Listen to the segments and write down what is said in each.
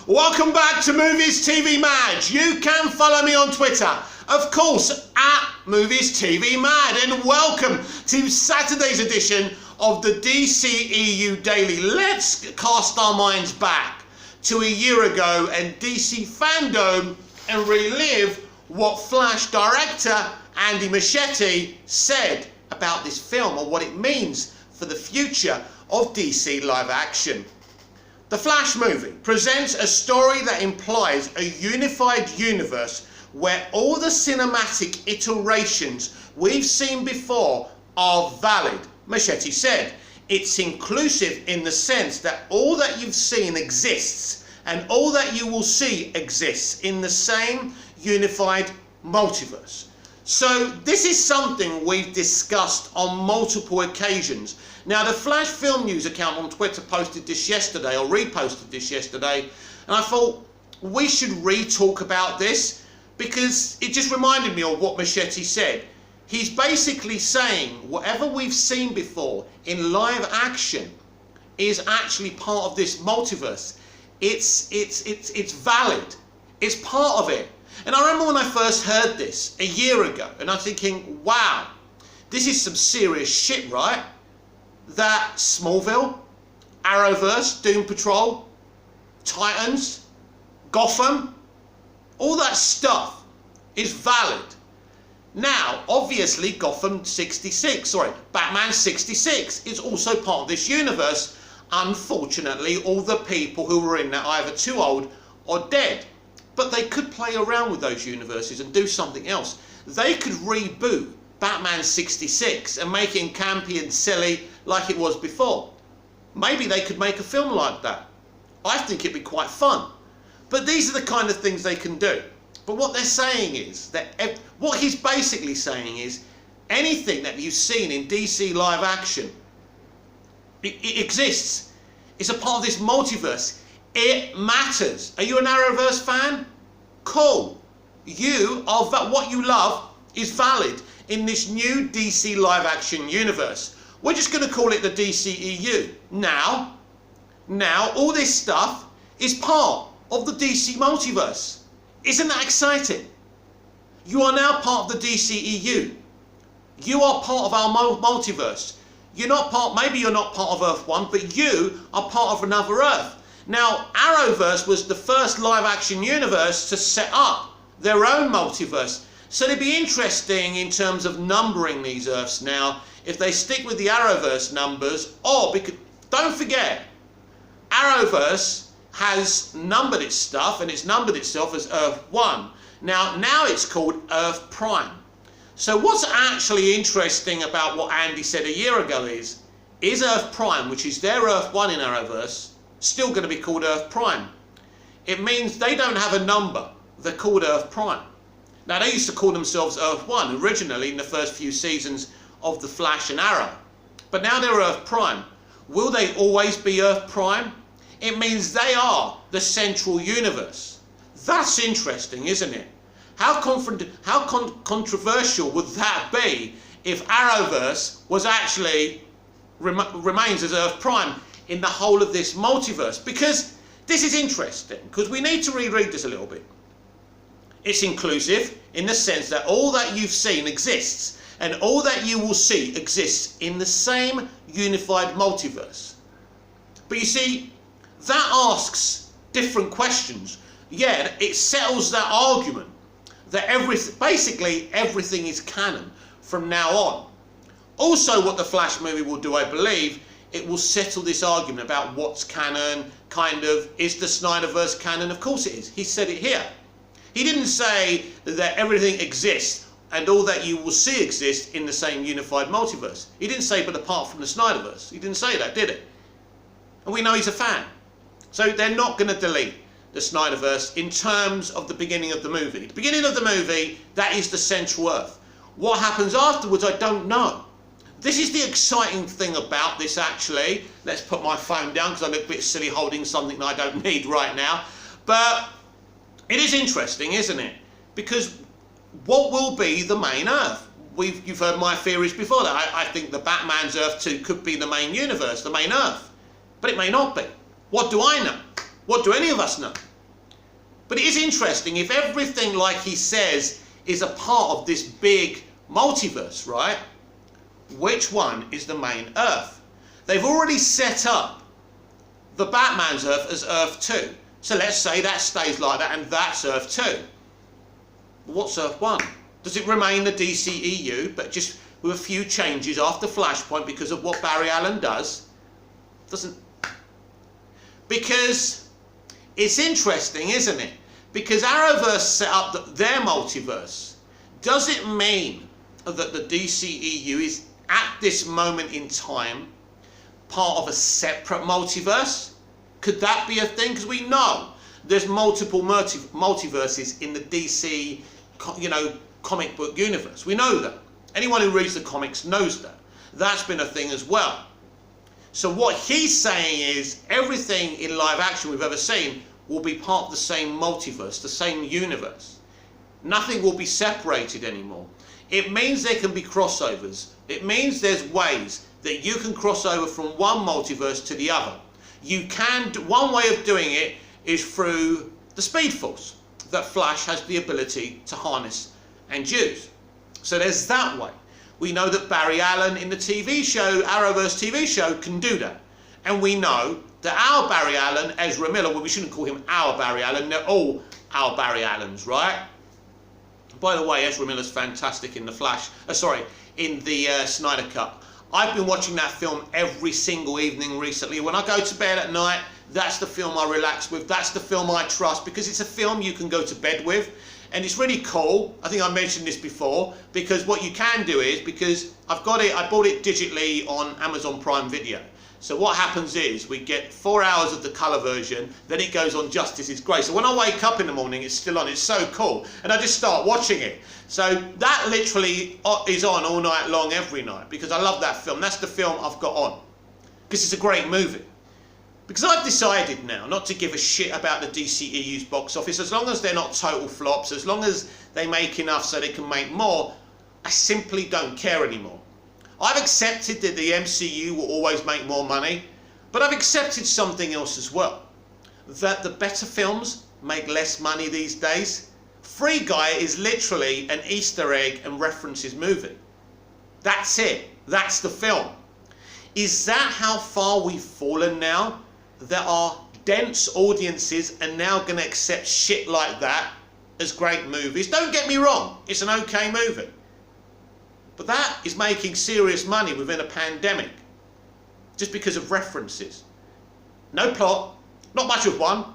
Welcome back to Movies TV Mad. You can follow me on Twitter, of course, at Movies TV Mad, and welcome to Saturday's edition of the dceu Daily. Let's cast our minds back to a year ago and DC fandom and relive what Flash director Andy Muschietti said about this film and what it means for the future of DC live action. The Flash movie presents a story that implies a unified universe where all the cinematic iterations we've seen before are valid. Muschietti said, it's inclusive in the sense that all that you've seen exists and all that you will see exists in the same unified multiverse. So this is something we've discussed on multiple occasions. Now, the Flash Film News account on Twitter posted this yesterday, or reposted this yesterday, and I thought we should re-talk about this because it just reminded me of what Muschietti said. He's basically saying whatever we've seen before in live action is actually part of this multiverse. It's valid. It's part of it. And I remember when I first heard this a year ago, and I'm thinking, wow, this is some serious shit, right? That Smallville, Arrowverse, Doom Patrol, Titans, Gotham, all that stuff is valid. Now, obviously, Batman 66 is also part of this universe. Unfortunately, all the people who were in that are either too old or dead. But they could play around with those universes and do something else. They could reboot Batman 66 and make it campy and silly like it was before. Maybe they could make a film like that. I think it'd be quite fun. But these are the kind of things they can do. But what they're saying is that, what he's basically saying is, anything that you've seen in DC live action, it exists. It's a part of this multiverse. It matters. Are you an Arrowverse fan? Cool. What you love is valid in this new DC live action universe. We're just going to call it the DCEU. Now, all this stuff is part of the DC multiverse. Isn't that exciting? You are now part of the DCEU. You are part of our multiverse. Maybe you're not part of Earth 1, but you are part of another Earth. Now, Arrowverse was the first live-action universe to set up their own multiverse. So it'd be interesting in terms of numbering these Earths now, if they stick with the Arrowverse numbers, because don't forget, Arrowverse has numbered its stuff, and it's numbered itself as Earth 1. Now it's called Earth Prime. So what's actually interesting about what Andy said a year ago is Earth Prime, which is their Earth 1 in Arrowverse, still going to be called Earth Prime? It means they don't have a number. They're called Earth Prime. Now, they used to call themselves Earth 1 originally in the first few seasons of The Flash and Arrow. But now they're Earth Prime. Will they always be Earth Prime? It means they are the central universe. That's interesting, isn't it? How controversial would that be if Arrowverse was actually remains as Earth Prime in the whole of this multiverse? Because this is interesting, because we need to reread this a little bit. It's inclusive in the sense that all that you've seen exists and all that you will see exists in the same unified multiverse. But you see, that asks different questions. Yeah, it settles that argument that basically everything is canon from now on. Also, what the Flash movie will do, I believe, it will settle this argument about what's canon, is the Snyderverse canon? Of course it is. He said it here. He didn't say that everything exists and all that you will see exists in the same unified multiverse. He didn't say, but apart from the Snyderverse. He didn't say that, did it? And we know he's a fan. So they're not going to delete the Snyderverse in terms of the beginning of the movie. The beginning of the movie, that is the central Earth. What happens afterwards, I don't know. This is the exciting thing about this, actually. Let's put my phone down because I look a bit silly holding something that I don't need right now. But it is interesting, isn't it? Because what will be the main Earth? You've heard my theories before that. I think the Batman's Earth 2 could be the main universe, the main Earth. But it may not be. What do I know? What do any of us know? But it is interesting, if everything, like he says, is a part of this big multiverse, right? Which one is the main Earth? They've already set up the Batman's Earth as Earth 2. So let's say that stays like that and that's Earth 2. What's Earth 1? Does it remain the DCEU, but just with a few changes after Flashpoint because of what Barry Allen does? Doesn't. Because it's interesting, isn't it? Because Arrowverse set up their multiverse. Does it mean that the DCEU is at this moment in time part of a separate multiverse? Could that be a thing? Because we know there's multiple multiverses in the DC, comic book universe. We know that. Anyone who reads the comics knows that. That's been a thing as well. So what he's saying is everything in live action we've ever seen will be part of the same multiverse, the same universe. Nothing will be separated anymore. It means there can be crossovers. It means there's ways that you can cross over from one multiverse to the other. One way of doing it is through the Speed Force that Flash has the ability to harness and use. So there's that way. We know that Barry Allen in the TV show, Arrowverse TV show, can do that. And we know that our Barry Allen, Ezra Miller, well, we shouldn't call him our Barry Allen, they're all our Barry Allens, right? By the way, Ezra Miller's fantastic in the in the Snyder Cut. I've been watching that film every single evening recently. When I go to bed at night, that's the film I relax with. That's the film I trust because it's a film you can go to bed with. And it's really cool. I think I mentioned this before, because what you can do is, because I bought it digitally on Amazon Prime Video. So what happens is we get 4 hours of the colour version, then it goes on Justice is Great. So when I wake up in the morning, it's still on. It's so cool. And I just start watching it. So that literally is on all night long, every night, because I love that film. That's the film I've got on, because it's a great movie. Because I've decided now not to give a shit about the DCEU's box office. As long as they're not total flops, as long as they make enough so they can make more, I simply don't care anymore. I've accepted that the MCU will always make more money, but I've accepted something else as well. That the better films make less money these days. Free Guy is literally an Easter egg and references movie. That's it. That's the film. Is that how far we've fallen now? That our dense audiences are now going to accept shit like that as great movies? Don't get me wrong, it's an okay movie. But that is making serious money within a pandemic. Just because of references. No plot, not much of one.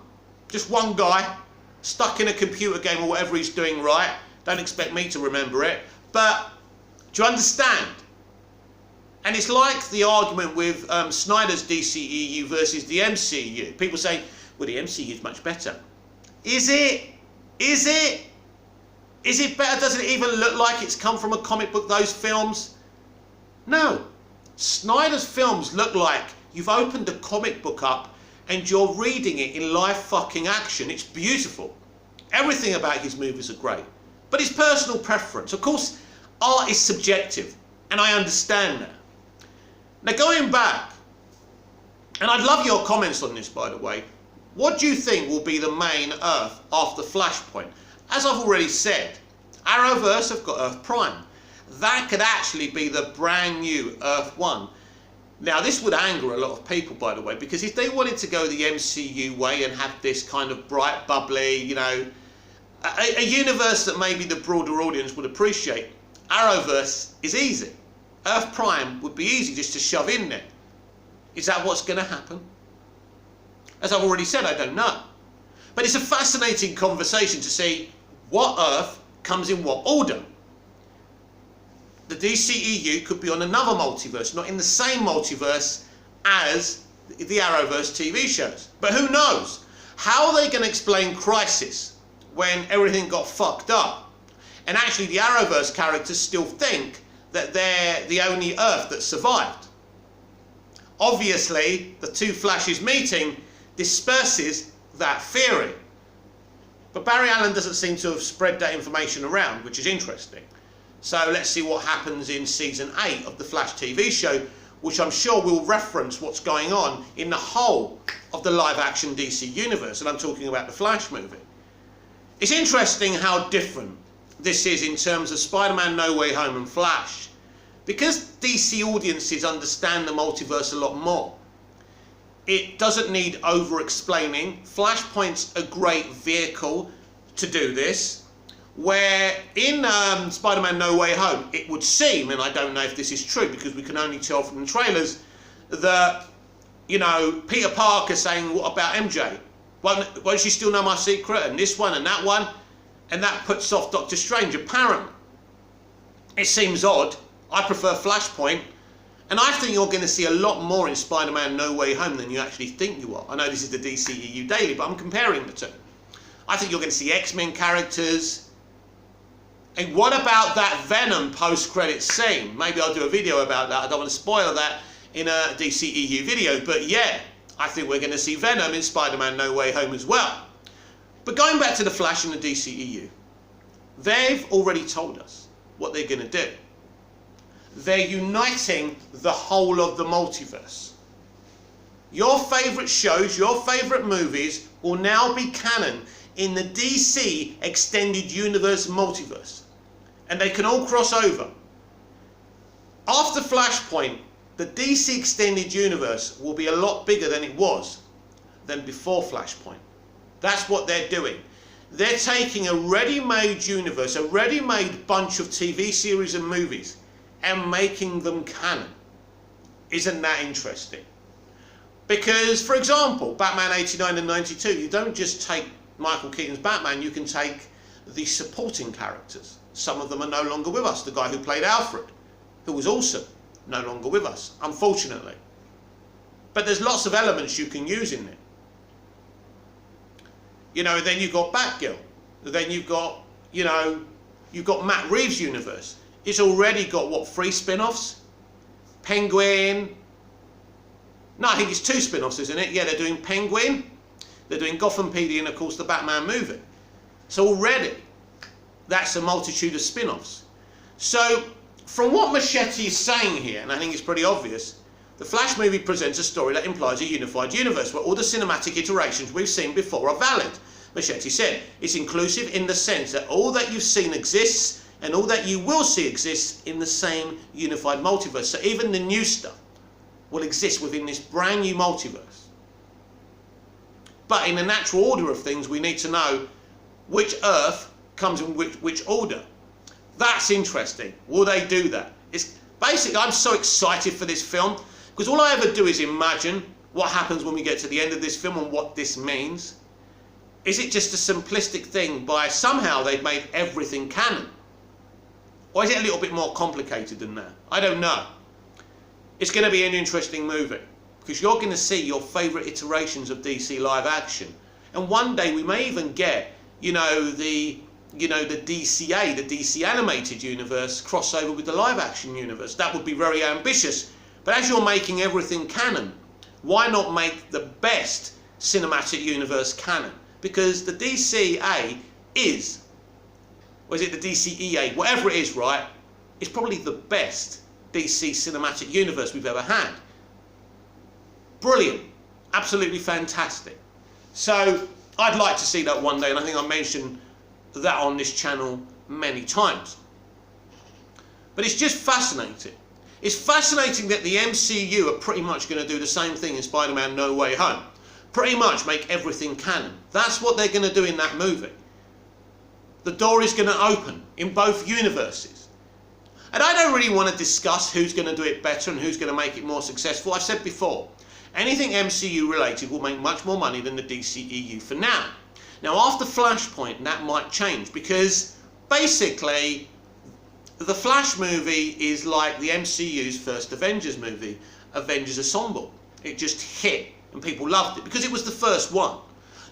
Just one guy stuck in a computer game or whatever he's doing right. Don't expect me to remember it. But do you understand? And it's like the argument with Snyder's DCEU versus the MCU. People say, well, the MCU is much better. Is it? Is it? Is it better? Does it even look like it's come from a comic book, those films? No. Snyder's films look like you've opened a comic book up and you're reading it in live fucking action. It's beautiful. Everything about his movies are great. But it's personal preference. Of course, art is subjective, and I understand that. Now, going back, and I'd love your comments on this, by the way. What do you think will be the main Earth after Flashpoint? As I've already said, Arrowverse have got Earth Prime. That could actually be the brand new Earth 1. Now, this would anger a lot of people, by the way, because if they wanted to go the MCU way and have this kind of bright, bubbly, a universe that maybe the broader audience would appreciate, Arrowverse is easy. Earth Prime would be easy just to shove in there. Is that what's going to happen? As I've already said, I don't know. But it's a fascinating conversation to see what Earth comes in what order. The DCEU could be on another multiverse, not in the same multiverse as the Arrowverse TV shows. But who knows? How are they going to explain Crisis when everything got fucked up? And actually the Arrowverse characters still think that they're the only Earth that survived. Obviously, the two Flashes meeting disperses that theory. But Barry Allen doesn't seem to have spread that information around, which is interesting. So let's see what happens in season 8 of the Flash TV show, which I'm sure will reference what's going on in the whole of the live action DC universe. And I'm talking about the Flash movie. It's interesting how different this is in terms of Spider-Man No Way Home and Flash. Because DC audiences understand the multiverse a lot more, it doesn't need over-explaining. Flashpoint's a great vehicle to do this, where in Spider-Man No Way Home, it would seem, and I don't know if this is true because we can only tell from the trailers, that, you know, Peter Parker saying, what about MJ? Won't she still know my secret? And this one and that one. And that puts off Doctor Strange, apparently. It seems odd. I prefer Flashpoint. And I think you're going to see a lot more in Spider-Man No Way Home than you actually think you are. I know this is the DCEU Daily, but I'm comparing the two. I think you're going to see X-Men characters. And what about that Venom post-credits scene? Maybe I'll do a video about that. I don't want to spoil that in a DCEU video. But yeah, I think we're going to see Venom in Spider-Man No Way Home as well. But going back to the Flash and the DCEU, they've already told us what they're going to do. They're uniting the whole of the multiverse. Your favourite shows, your favourite movies will now be canon in the DC Extended Universe multiverse. And they can all cross over. After Flashpoint, the DC Extended Universe will be a lot bigger than it was than before Flashpoint. That's what they're doing. They're taking a ready-made universe, a ready-made bunch of TV series and movies, and making them canon. Isn't that interesting? Because, for example, Batman 89 and 92, you don't just take Michael Keaton's Batman, you can take the supporting characters. Some of them are no longer with us. The guy who played Alfred, who was awesome, no longer with us, unfortunately. But there's lots of elements you can use in it. You know, then you've got Batgirl. Then you've got, you know, you've got Matt Reeves' universe. It's already got, what, 3 spin-offs? Penguin. No, I think it's 2 spin-offs, isn't it? Yeah, they're doing Penguin. They're doing Gotham PD and, of course, the Batman movie. So already, that's a multitude of spin-offs. So, from what Machete is saying here, and I think it's pretty obvious, the Flash movie presents a story that implies a unified universe where all the cinematic iterations we've seen before are valid. Machete said, it's inclusive in the sense that all that you've seen exists and all that you will see exists in the same unified multiverse. So even the new stuff will exist within this brand new multiverse. But in the natural order of things, we need to know which Earth comes in which order. That's interesting. Will they do that? It's basically, I'm so excited for this film because all I ever do is imagine what happens when we get to the end of this film and what this means. Is it just a simplistic thing by somehow they've made everything canon? Or is it a little bit more complicated than that? I don't know. It's going to be an interesting movie because you're going to see your favourite iterations of DC live action. And one day we may even get, the DCA, the DC animated universe, crossover with the live action universe. That would be very ambitious. But as you're making everything canon, why not make the best cinematic universe canon? Because the DCA is, or is it the DCEA, whatever it is, right, it's probably the best DC cinematic universe we've ever had. Brilliant. Absolutely fantastic. So I'd like to see that one day, and I think I mentioned that on this channel many times. But it's just fascinating. It's fascinating that the MCU are pretty much going to do the same thing in Spider-Man No Way Home. Pretty much make everything canon. That's what they're going to do in that movie. The door is going to open in both universes. And I don't really want to discuss who's going to do it better and who's going to make it more successful. I've said before, anything MCU related will make much more money than the DCEU for now. Now after Flashpoint, that might change because basically the Flash movie is like the MCU's first Avengers movie, Avengers Assemble. It just hit and people loved it because it was the first one.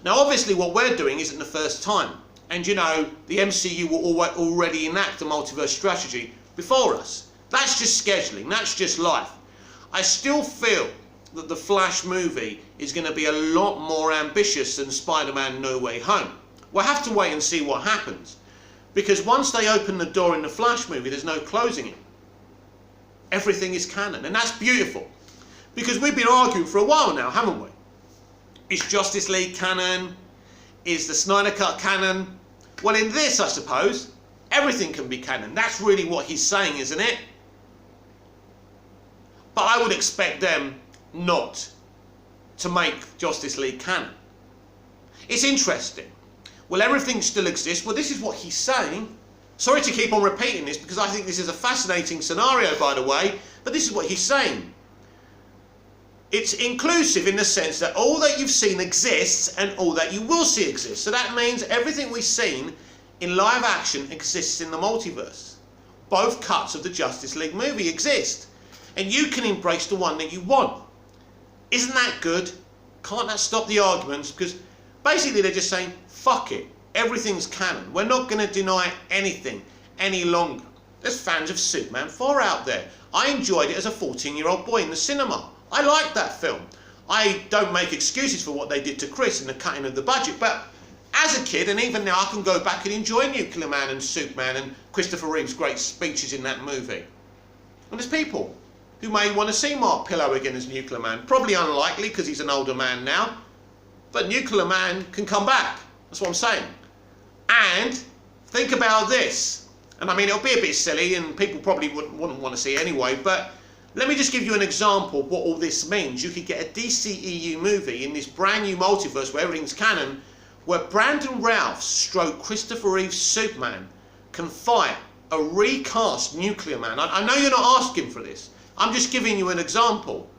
Now obviously what we're doing isn't the first time. And the MCU will already enact a multiverse strategy before us. That's just scheduling, that's just life. I still feel that the Flash movie is going to be a lot more ambitious than Spider-Man No Way Home. We'll have to wait and see what happens. Because once they open the door in the Flash movie, there's no closing it. Everything is canon, and that's beautiful. Because we've been arguing for a while now, haven't we? Is Justice League canon? Is the Snyder Cut canon? Well, in this, I suppose, everything can be canon. That's really what he's saying, isn't it? But I would expect them not to make Justice League canon. It's interesting. Will everything still exist? Well, this is what he's saying. Sorry to keep on repeating this because I think this is a fascinating scenario, by the way, but this is what he's saying. It's inclusive in the sense that all that you've seen exists and all that you will see exists. So that means everything we've seen in live action exists in the multiverse. Both cuts of the Justice League movie exist. And you can embrace the one that you want. Isn't that good? Can't that stop the arguments? Because basically they're just saying, fuck it. Everything's canon. We're not going to deny anything any longer. There's fans of Superman 4 out there. I enjoyed it as a 14-year-old boy in the cinema. I liked that film. I don't make excuses for what they did to Chris and the cutting of the budget, but as a kid, and even now, I can go back and enjoy Nuclear Man and Superman and Christopher Reeve's great speeches in that movie. And there's people who may want to see Mark Pillow again as Nuclear Man. Probably unlikely because he's an older man now, but Nuclear Man can come back. That's what I'm saying. And think about this. And I mean, it'll be a bit silly and people probably wouldn't want to see it anyway, but let me just give you an example of what all this means. You could get a DCEU movie in this brand new multiverse where everything's canon, where Brandon Routh stroke Christopher Reeve's Superman can fight a recast Nuclear Man. I know you're not asking for this. I'm just giving you an example.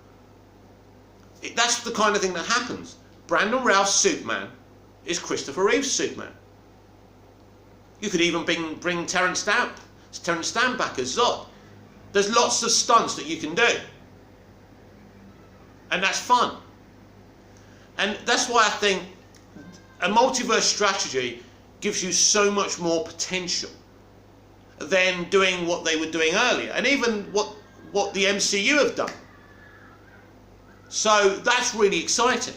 That's the kind of thing that happens. Brandon Routh's Superman is Christopher Reeve's Superman. You could even bring Terrence Stamp back as Zod. There's lots of stunts that you can do. And that's fun. And that's why I think a multiverse strategy gives you so much more potential than doing what they were doing earlier. And even what the MCU have done. So that's really exciting.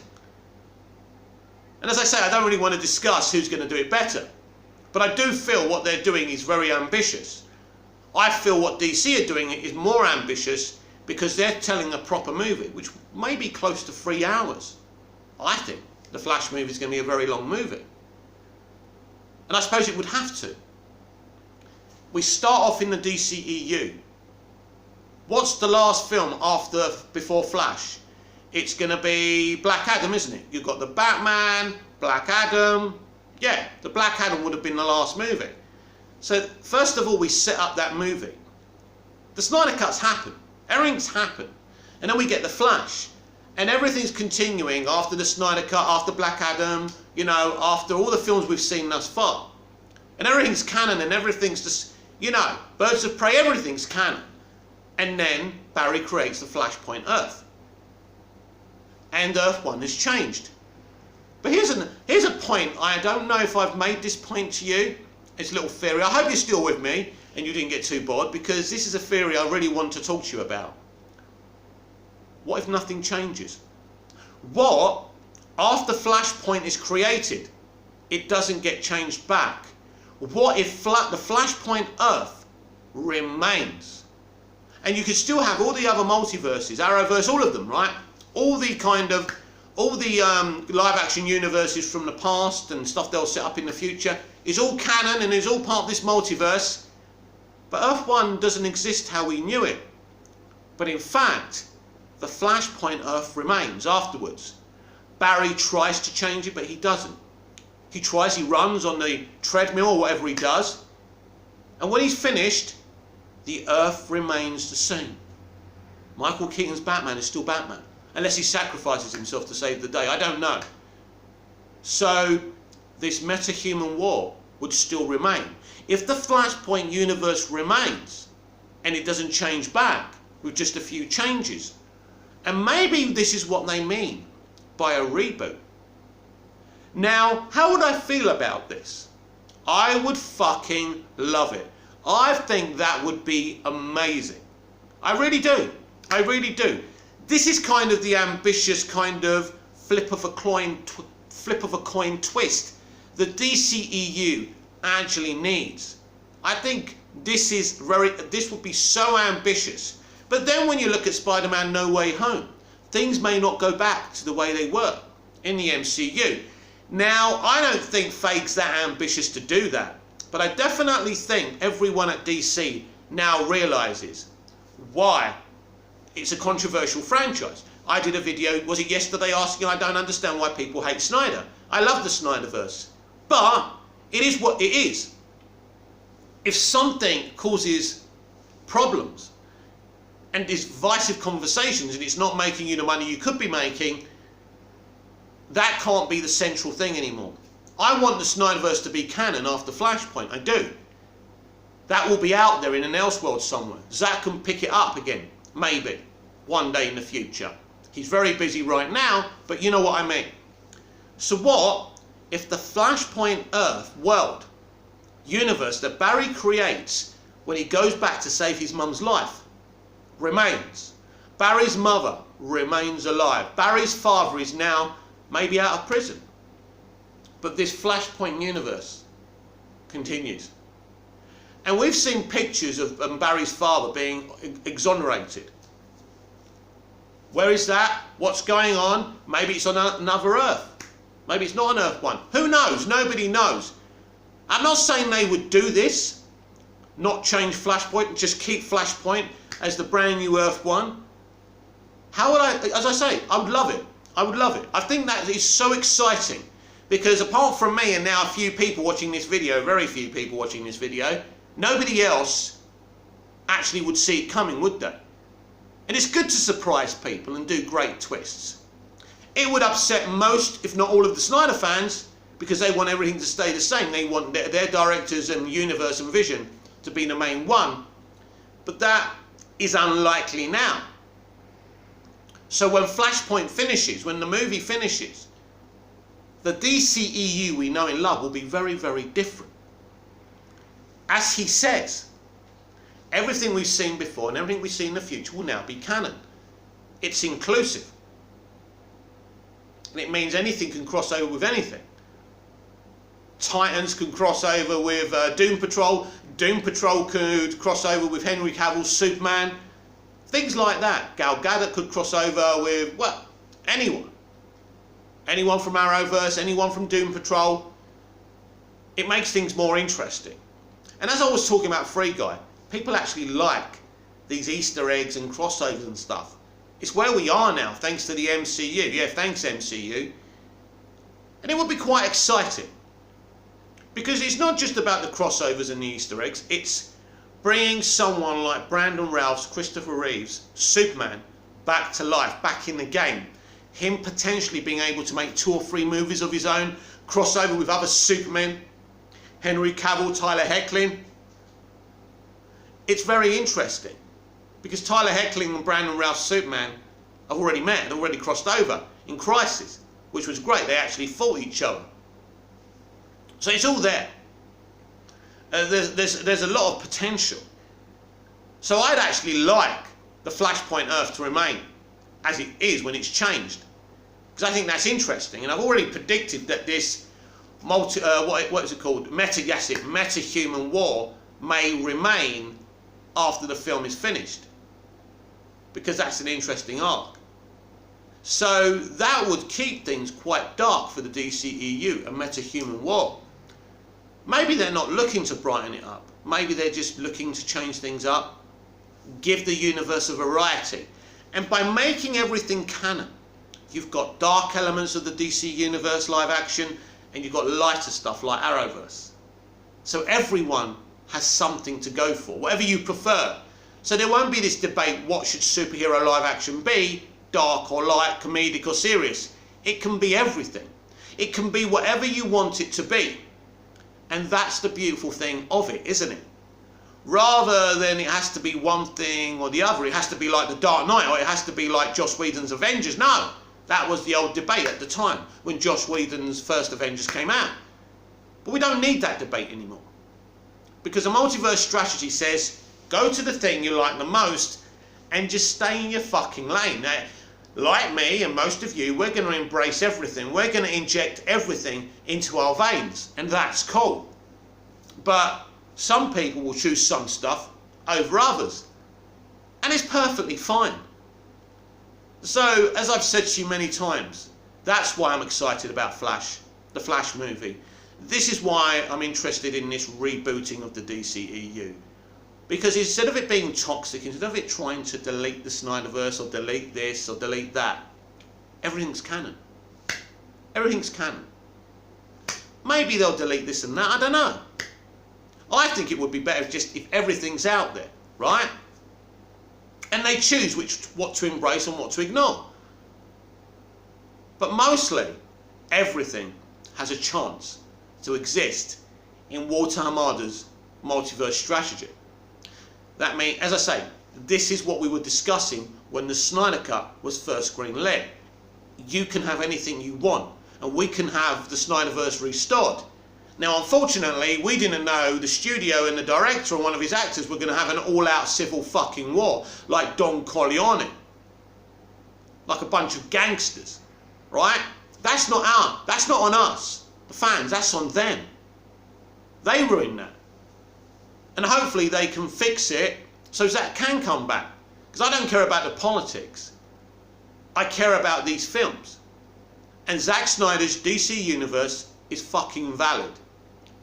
And as I say, I don't really want to discuss who's going to do it better. But I do feel what they're doing is very ambitious. I feel what DC are doing is more ambitious because they're telling a proper movie, which may be close to 3 hours. I think the Flash movie is going to be a very long movie. And I suppose it would have to. We start off in the DCEU. What's the last film before Flash? It's going to be Black Adam, isn't it? You've got the Batman, Black Adam. Yeah, the Black Adam would have been the last movie. So first of all, we set up that movie. The Snyder Cuts happen. Everything's happened. And then we get the Flash. And everything's continuing after the Snyder Cut, after Black Adam, you know, after all the films we've seen thus far. And everything's canon and everything's just, you know, Birds of Prey, everything's canon. And then Barry creates the Flashpoint Earth. And Earth 1 has changed. But here's a point. I don't know if I've made this point to you. It's a little theory. I hope you're still with me and you didn't get too bored, because this is a theory I really want to talk to you about. What if nothing changes? What, after Flashpoint is created, it doesn't get changed back? What if the Flashpoint Earth remains? And you could still have all the other multiverses, Arrowverse, all of them, right? All the live action universes from the past and stuff they'll set up in the future is all canon and is all part of this multiverse. But Earth 1 doesn't exist how we knew it. But in fact, the Flashpoint Earth remains afterwards. Barry tries to change it, but he doesn't. He runs on the treadmill or whatever he does. And when he's finished, the Earth remains the same. Michael Keaton's Batman is still Batman. Unless he sacrifices himself to save the day. I don't know. So this meta-human war would still remain. If the Flashpoint universe remains and it doesn't change back with just a few changes, and maybe this is what they mean by a reboot. Now, how would I feel about this? I would fucking love it. I think that would be amazing. I really do. I really do. This is kind of the ambitious kind of flip of a coin twist that DCEU actually needs. I think this would be so ambitious. But then when you look at Spider-Man No Way Home, things may not go back to the way they were in the MCU. Now, I don't think Feig's that ambitious to do that, but I definitely think everyone at DC now realises why it's a controversial franchise. I did a video, was it yesterday, asking I don't understand why people hate Snyder. I love the Snyderverse, but it is what it is. If something causes problems and is divisive conversations and it's not making you the money you could be making, that can't be the central thing anymore. I want the Snyderverse to be canon after Flashpoint, I do. That will be out there in an Elseworld somewhere. Zack can pick it up again, maybe, one day in the future. He's very busy right now, but you know what I mean. So what if the Flashpoint Earth world, universe that Barry creates when he goes back to save his mum's life, remains? Barry's mother remains alive. Barry's father is now maybe out of prison. But this Flashpoint universe continues. And we've seen pictures of Barry's father being exonerated. Where is that? What's going on? Maybe it's on another Earth. Maybe it's not an Earth one. Who knows? Nobody knows. I'm not saying they would do this, not change Flashpoint, just keep Flashpoint as the brand new Earth one. How would I, as I say, I would love it. I would love it. I think that is so exciting because apart from me and now a few people watching this video, very few people watching this video, nobody else actually would see it coming, would they? And it's good to surprise people and do great twists. It would upset most, if not all, of the Snyder fans because they want everything to stay the same. They want their directors and universe and vision to be the main one. But that is unlikely now. So when Flashpoint finishes, when the movie finishes, the DCEU we know and love will be very, very different. As he says, everything we've seen before and everything we see in the future will now be canon. It's inclusive. And it means anything can cross over with anything. Titans can cross over with Doom Patrol. Doom Patrol could cross over with Henry Cavill's Superman. Things like that. Gal Gadot could cross over with, well, anyone. Anyone from Arrowverse, anyone from Doom Patrol. It makes things more interesting. And as I was talking about Free Guy, people actually like these Easter eggs and crossovers and stuff. It's where we are now, thanks to the MCU. Yeah, thanks MCU. And it would be quite exciting. Because it's not just about the crossovers and the Easter eggs, it's bringing someone like Brandon Routh's Christopher Reeve's Superman back to life, back in the game. Him potentially being able to make 2 or 3 movies of his own, crossover with other Supermen, Henry Cavill, Tyler Hoechlin. It's very interesting because Tyler Hoechlin and Brandon Routh's Superman have already met, they've already crossed over in Crisis, which was great. They actually fought each other. So it's all there. There's a lot of potential. So I'd actually like the Flashpoint Earth to remain as it is when it's changed, because I think that's interesting. And I've already predicted that this what is it called? Meta-human war may remain after the film is finished, because that's an interesting arc. So that would keep things quite dark for the DCEU, a meta-human war. Maybe they're not looking to brighten it up. Maybe they're just looking to change things up, give the universe a variety. And by making everything canon, you've got dark elements of the DC universe live action, and you've got lighter stuff like Arrowverse. So everyone has something to go for, whatever you prefer. So there won't be this debate, what should superhero live action be, dark or light, comedic or serious. It can be everything. It can be whatever you want it to be. And that's the beautiful thing of it, isn't it? Rather than it has to be one thing or the other, it has to be like The Dark Knight, or it has to be like Joss Whedon's Avengers. No, that was the old debate at the time when Joss Whedon's first Avengers came out. But we don't need that debate anymore, because a multiverse strategy says, go to the thing you like the most and just stay in your fucking lane. Now, like me and most of you, we're going to embrace everything. We're going to inject everything into our veins, and that's cool. But some people will choose some stuff over others, and it's perfectly fine. So, as I've said to you many times, that's why I'm excited about Flash. the Flash movie. This is why I'm interested in this rebooting of the DCEU. Because instead of it being toxic, instead of it trying to delete the Snyderverse or delete this or delete that, everything's canon. Everything's canon. Maybe they'll delete this and that, I don't know. I think it would be better if everything's out there, right? And they choose what to embrace and what to ignore. But mostly, everything has a chance to exist in Walter Hamada's multiverse strategy. That means, as I say, this is what we were discussing when the Snyder Cut was first greenlit. You can have anything you want, and we can have the Snyderverse restored. Now, unfortunately, we didn't know the studio and the director and one of his actors were going to have an all-out civil fucking war, like Don Corleone. Like a bunch of gangsters, right? That's not on us, the fans, that's on them. They ruined that. And hopefully they can fix it so Zack can come back. Because I don't care about the politics. I care about these films. And Zack Snyder's DC universe is fucking valid.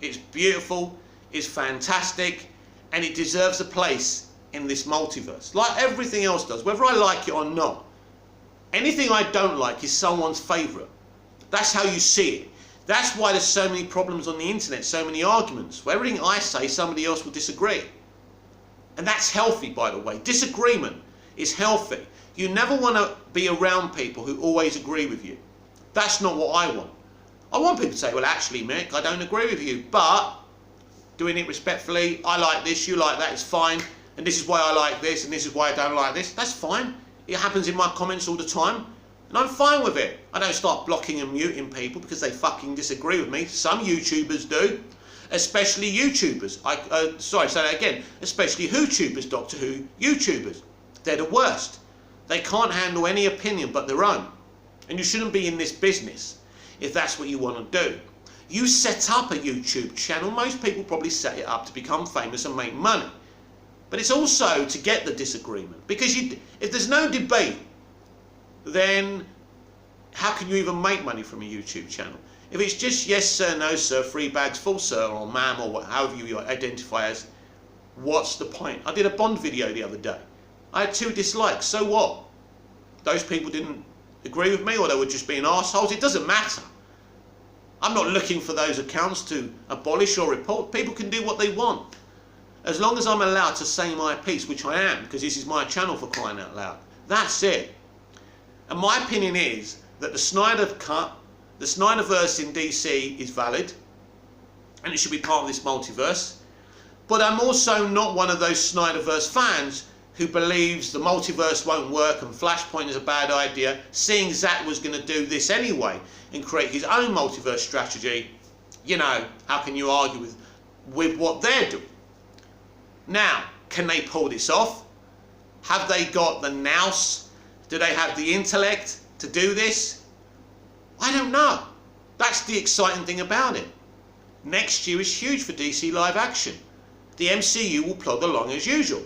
It's beautiful, it's fantastic, and it deserves a place in this multiverse. Like everything else does, whether I like it or not. Anything I don't like is someone's favourite. That's how you see it. That's why there's so many problems on the internet, so many arguments. Where everything I say, somebody else will disagree. And that's healthy, by the way. Disagreement is healthy. You never want to be around people who always agree with you. That's not what I want. I want people to say, well, actually, Mick, I don't agree with you, but doing it respectfully, I like this, you like that, it's fine, and this is why I like this, and this is why I don't like this. That's fine. It happens in my comments all the time. And I'm fine with it. I don't start blocking and muting people because they fucking disagree with me. Some YouTubers do. Especially YouTubers. Sorry, say that again. Especially WhoTubers, Doctor Who YouTubers. They're the worst. They can't handle any opinion but their own. And you shouldn't be in this business if that's what you want to do. You set up a YouTube channel. Most people probably set it up to become famous and make money. But it's also to get the disagreement. Because if there's no debate, then how can you even make money from a YouTube channel? If it's just yes sir, no sir, 3 bags full sir, or ma'am, or however you identify as, what's the point? I did a Bond video the other day. I had 2 dislikes, so what? Those people didn't agree with me, or they were just being arseholes. It doesn't matter. I'm not looking for those accounts to abolish or report. People can do what they want. As long as I'm allowed to say my piece, which I am, because this is my channel for crying out loud. That's it. And my opinion is that the Snyder Cut, the Snyderverse in DC is valid, and it should be part of this multiverse. But I'm also not one of those Snyderverse fans who believes the multiverse won't work and Flashpoint is a bad idea, seeing Zack was going to do this anyway and create his own multiverse strategy. You know, how can you argue with what they're doing? Now, can they pull this off? Have they got the nous? Do they have the intellect to do this? I don't know. That's the exciting thing about it. Next year is huge for DC live action. The MCU will plod along as usual.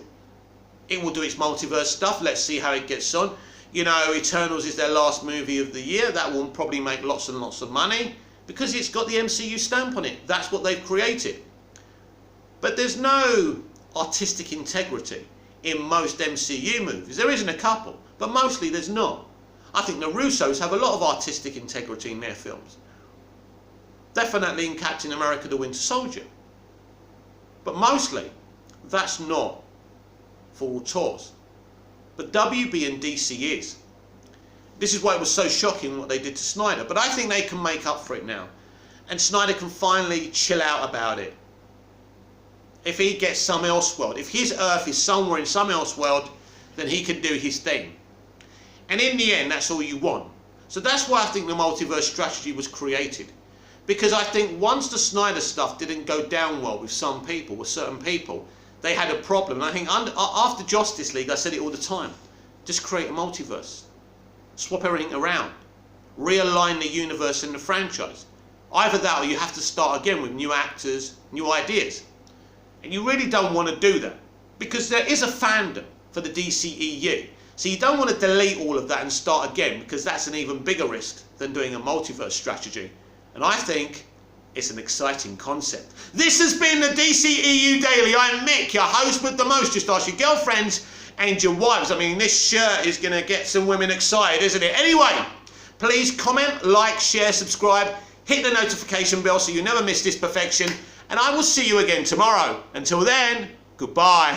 It will do its multiverse stuff. Let's see how it gets on. You know, Eternals is their last movie of the year. That will probably make lots and lots of money because it's got the MCU stamp on it. That's what they've created. But there's no artistic integrity in most MCU movies. There isn't a couple, but mostly there's not. I think the Russos have a lot of artistic integrity in their films. Definitely in Captain America the Winter Soldier. But mostly, that's not for tours. But WB and DC is. This is why it was so shocking what they did to Snyder. But I think they can make up for it now. And Snyder can finally chill out about it. If he gets some Elseworld, if his Earth is somewhere in some Elseworld, then he can do his thing. And in the end, that's all you want. So that's why I think the multiverse strategy was created. Because I think once the Snyder stuff didn't go down well with some people, with certain people, they had a problem. And I think after Justice League, I said it all the time, just create a multiverse. Swap everything around. Realign the universe and the franchise. Either that or you have to start again with new actors, new ideas. And you really don't want to do that. Because there is a fandom for the DCEU. So you don't want to delete all of that and start again, because that's an even bigger risk than doing a multiverse strategy. And I think it's an exciting concept. This has been the DCEU Daily. I'm Mick, your host with the most. Just ask your girlfriends and your wives. I mean, this shirt is going to get some women excited, isn't it? Anyway, please comment, like, share, subscribe, hit the notification bell so you never miss this perfection. And I will see you again tomorrow. Until then, goodbye.